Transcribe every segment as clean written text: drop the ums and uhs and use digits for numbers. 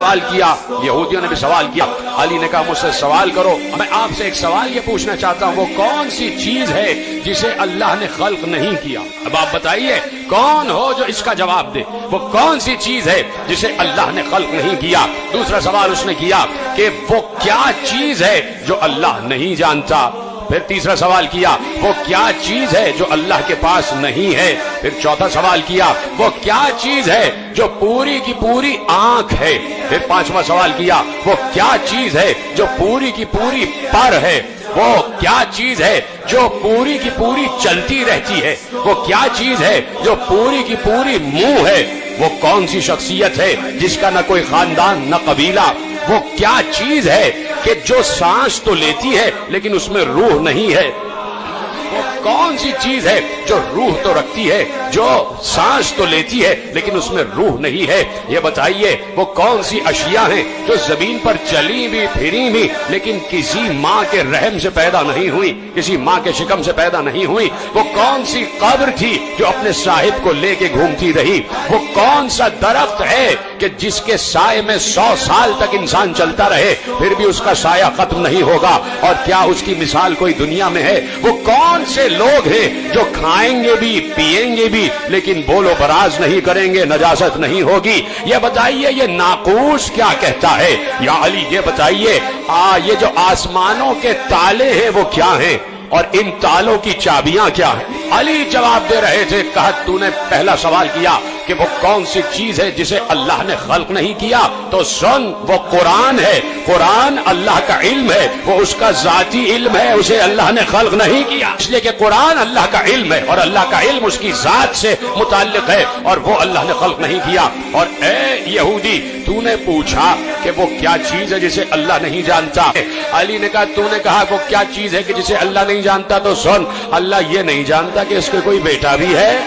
سوال کیا، یہودیوں نے بھی سوال کیا۔ علی نے کہا مجھ سے سوال کرو، میں آپ سے ایک سوال یہ پوچھنا چاہتا ہوں، وہ کون سی چیز ہے جسے اللہ نے خلق نہیں کیا؟ اب آپ بتائیے کون ہو جو اس کا جواب دے، وہ کون سی چیز ہے جسے اللہ نے خلق نہیں کیا؟ دوسرا سوال اس نے کیا کہ وہ کیا چیز ہے جو اللہ نہیں جانتا؟ پھر تیسرا سوال کیا وہ کیا چیز ہے جو اللہ کے پاس نہیں ہے؟ پھر چوتھا سوال کیا وہ کیا چیز ہے جو پوری کی پوری آنکھ ہے؟ پھر پانچواں سوال کیا وہ کیا چیز ہے جو پوری کی پوری پر ہے؟ وہ کیا چیز ہے جو پوری کی پوری چلتی رہتی ہے؟ وہ کیا چیز ہے جو پوری کی پوری منہ ہے؟ وہ کون سی شخصیت ہے جس کا نہ کوئی خاندان نہ قبیلہ؟ وہ کیا چیز ہے کہ جو سانس تو لیتی ہے لیکن اس میں روح نہیں ہے؟ وہ کون سی چیز ہے جو روح تو رکھتی ہے، جو سانس تو لیتی ہے لیکن اس میں روح نہیں ہے؟ یہ بتائیے وہ کون سی اشیاء ہیں جو زمین پر چلی بھی پھری بھی لیکن کسی ماں کے رحم سے پیدا نہیں ہوئی، کسی ماں کے شکم سے پیدا نہیں ہوئی؟ وہ کون سی قبر تھی جو اپنے صاحب کو لے کے گھومتی رہی؟ وہ کون سا درخت ہے کہ جس کے سائے میں 100 سال تک انسان چلتا رہے پھر بھی اس کا سایہ ختم نہیں ہوگا؟ اور کیا اس کی مثال کوئی دنیا میں ہے؟ وہ کون سے لوگ ہیں جو کھائیں گے بھی پیئیں گے بھی لیکن بول و براز نہیں کریں گے، نجاست نہیں ہوگی؟ یہ بتائیے یہ ناقوس کیا کہتا ہے؟ یا علی یہ بتائیے یہ جو آسمانوں کے تالے ہیں وہ کیا ہیں اور ان تالوں کی چابیاں کیا ہیں؟ علی جواب دے رہے تھے، کہا تو نے پہلا سوال کیا کہ وہ کون سی چیز ہے جسے اللہ نے خلق نہیں کیا، تو سن وہ قرآن ہے، قرآن اللہ کا علم ہے، وہ اس کا ذاتی علم ہے، اسے اللہ نے خلق نہیں کیا، اس لیے کہ قرآن اللہ کا علم ہے اور اللہ کا علم اس کی ذات سے متعلق ہے اور وہ اللہ نے خلق نہیں کیا۔ اور اے یہودی تو نے پوچھا کہ وہ کیا چیز ہے جسے اللہ نہیں جانتا؟ علی نے کہا تو نے کہا وہ کیا چیز ہے کہ جسے اللہ نہیں جانتا، تو سن اللہ یہ نہیں جانتا کہ اس کے کوئی بیٹا بھی ہے۔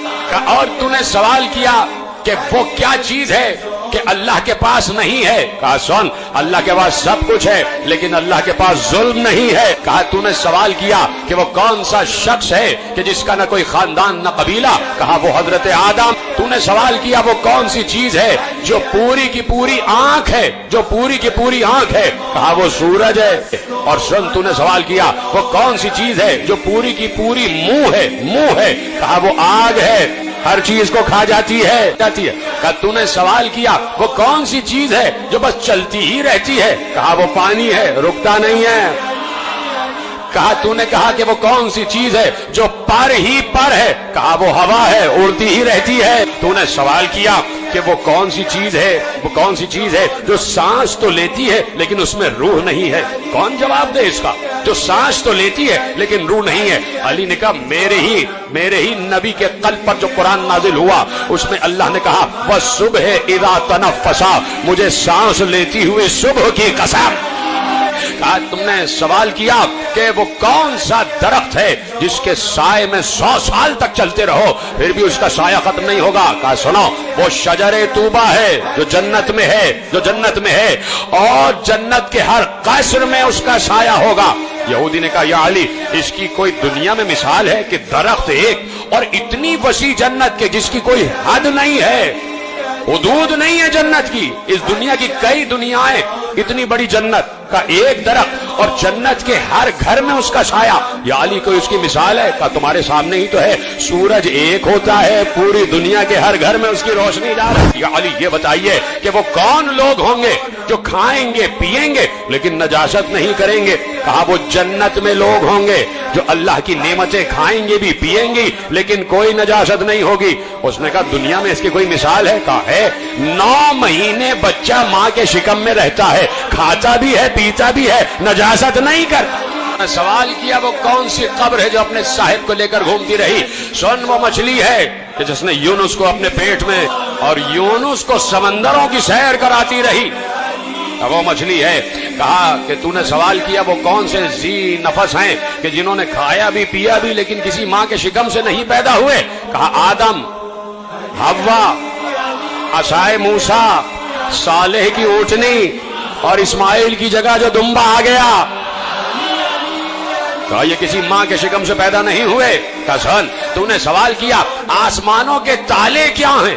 اور تو نے سوال کیا کہ وہ کیا چیز ہے کہ اللہ کے پاس نہیں ہے؟ کہا سن اللہ کے پاس سب کچھ ہے لیکن اللہ کے پاس ظلم نہیں ہے۔ کہا تو نے سوال کیا کہ وہ کون سا شخص ہے کہ جس کا نہ کوئی خاندان نہ قبیلہ؟ کہا وہ حضرت آدم۔ تو نے سوال کیا وہ کون سی چیز ہے جو پوری کی پوری آنکھ ہے، جو پوری کی پوری آنکھ ہے؟ کہا وہ سورج ہے۔ اور سن تو نے سوال کیا وہ کون سی چیز ہے جو پوری کی پوری منہ ہے، منہ ہے؟ کہا وہ آگ ہے، ہر چیز کو کھا جاتی ہے۔ کہا تو نے سوال کیا وہ کون سی چیز ہے جو بس چلتی ہی رہتی ہے؟ کہا وہ پانی ہے، رکتا نہیں ہے۔ کہا تو نے کہا کہ وہ کون سی چیز ہے جو پر ہی پر ہے؟ کہا وہ ہوا ہے، اڑتی ہی رہتی ہے۔ تو نے سوال کیا کہ وہ کون سی چیز ہے، وہ کون سی چیز ہے جو سانس تو لیتی ہے لیکن اس میں روح نہیں ہے؟ کون جواب دے اس کا؟ جو سانس تو لیتی ہے لیکن روح نہیں ہے۔ علی نے کہا میرے ہی نبی کے قلب پر جو قرآن نازل ہوا اس میں اللہ نے کہا وَالصُّبْحِ إِذَا تَنَفَّسَ، مجھے سانس لیتی ہوئے صبح کی قسم۔ کہا تم نے سوال کیا کہ وہ کون سا درخت ہے جس کے سائے میں 100 سال تک چلتے رہو پھر بھی اس کا سایہ ختم نہیں ہوگا؟ کہا سنو وہ شجر طوبہ ہے جو جنت میں ہے، جو جنت میں ہے اور جنت کے ہر قصر میں اس کا سایہ ہوگا۔ یہودی نے کہا یا علی اس کی کوئی دنیا میں مثال ہے کہ درخت ایک اور اتنی وسیع جنت کے جس کی کوئی حد نہیں ہے، حدود نہیں ہے جنت کی؟ اس دنیا کی کئی دنیایں، اتنی بڑی جنت کا ایک درخت اور جنت کے ہر گھر میں اس کا سایہ۔ یا علی کوئی اس کی مثال ہے؟ کہا تمہارے سامنے ہی تو ہے، سورج ایک ہوتا ہے، پوری دنیا کے ہر گھر میں اس کی روشنی جا رہی ہے۔ یا علی یہ بتائیے کہ وہ کون لوگ ہوں گے جو کھائیں گے پیئیں گے لیکن نجاست نہیں کریں گے؟ کہا وہ جنت میں لوگ ہوں گے جو اللہ کی نعمتیں کھائیں گے بھی پیئیں گے لیکن کوئی نجاست نہیں ہوگی۔ اس نے کہا دنیا میں اس کی کوئی مثال ہے؟ کہا ہے، 9 مہینے بچہ ماں کے شکم میں رہتا ہے، کھاتا بھی ہے پیتا بھی ہے، نجاست نہیں کرتا۔ سوال کیا وہ کون سی قبر ہے جو اپنے صاحب کو لے کر گھومتی رہی؟ سن وہ مچھلی ہے کہ جس نے یونس کو اپنے پیٹ میں اور یونس کو سمندروں کی سیر کراتی رہی، وہ مچھلی ہے۔ کہا کہ تو نے سوال کیا وہ کون سے ذی نفس ہیں کہ جنہوں نے کھایا بھی پیا بھی لیکن کسی ماں کے شکم سے نہیں پیدا ہوئے؟ کہا آدم، حوا، عصائے موسیٰ، صالح کی اونٹنی اور اسماعیل کی جگہ جو دمبا آ گیا۔ کہا یہ کسی ماں کے شکم سے پیدا نہیں ہوئے؟ کہا سن تو نے سوال کیا آسمانوں کے تالے کیا ہیں؟